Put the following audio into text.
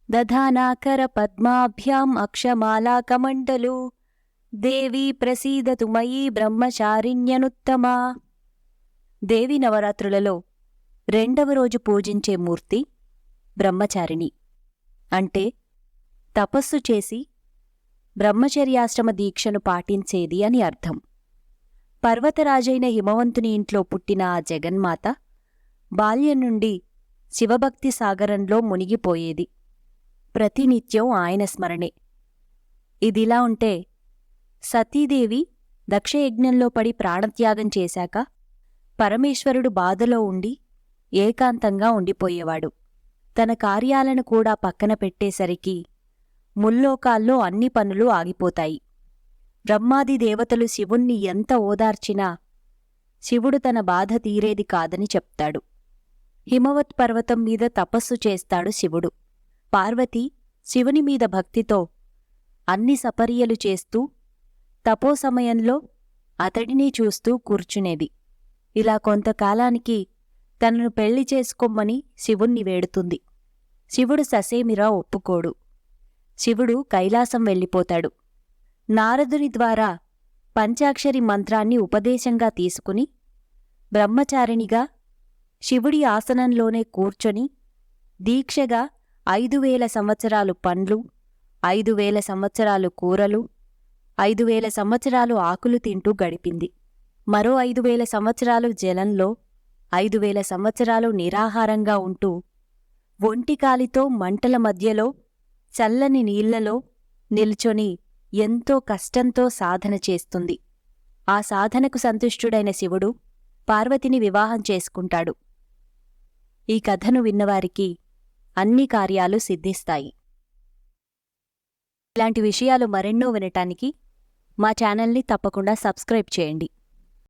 దధానాకర పద్మాభ్యాం అక్షమాలాకమండలు దేవీ ప్రసీదతు మయీ బ్రహ్మచారిణ్యనుత్తమా. దేవి నవరాత్రులలో రెండవ రోజు పూజించే మూర్తి బ్రహ్మచారిణి, అంటే తపస్సు చేసి బ్రహ్మచర్యాశ్రమ దీక్షను పాటించేది అని అర్థం. పర్వతరాజైన హిమవంతుని ఇంట్లో పుట్టిన ఆ జగన్మాత బాల్యం నుండి శివభక్తి సాగరంలో మునిగిపోయేది. ప్రతినిత్యం ఆయన స్మరణే. ఇదిలా ఉంటే సతీదేవి దక్షయజ్ఞంలో పడి ప్రాణత్యాగం చేశాక పరమేశ్వరుడు బాధలో ఉండి ఏకాంతంగా ఉండిపోయేవాడు. తన కార్యాలను కూడా పక్కన పెట్టేసరికి ముల్లోకాల్లో అన్ని పనులు ఆగిపోతాయి. బ్రహ్మాది దేవతలు శివుణ్ణి ఎంత ఓదార్చినా శివుడు తన బాధ తీరేది కాదని చెప్తాడు. హిమవత్ పర్వతం మీద తపస్సు చేస్తాడు శివుడు. పార్వతి శివుని మీద భక్తితో అన్ని సపర్యలు చేస్తూ తపోసమయంలో అతడిని చూస్తూ కూర్చునేది. ఇలా కొంతకాలానికి తనను పెళ్లి చేసుకోమని శివుణ్ణి వేడుతుంది. శివుడు ససేమిరా ఒప్పుకోడు. శివుడు కైలాసం వెళ్ళిపోతాడు. నారదుని ద్వారా పంచాక్షరి మంత్రాన్ని ఉపదేశంగా తీసుకుని బ్రహ్మచారిణిగా శివుడి ఆసనంలోనే కూర్చొని దీక్షగా 5000 సంవత్సరాలు పండ్లు, 5000 సంవత్సరాలు కూరలు, 5000 సంవత్సరాలు ఆకులు తింటూ గడిపింది. మరో 5000 సంవత్సరాలు జలంలో, 5000 సంవత్సరాలు నిరాహారంగా ఉంటూ ఒంటికాలితో మంటల మధ్యలో చల్లని నీళ్లలో నిల్చొని ఎంతో కష్టంతో సాధన చేస్తుంది. ఆ సాధనకు సంతుష్టుడైన శివుడు పార్వతిని వివాహం చేసుకుంటాడు. ఈ కథను విన్నవారికి అన్ని కార్యాలు సిద్ధిస్తాయి. ఇలాంటి విషయాలు మరెన్నో వినటానికి మా ఛానల్ని తప్పకుండా సబ్స్క్రైబ్ చేయండి.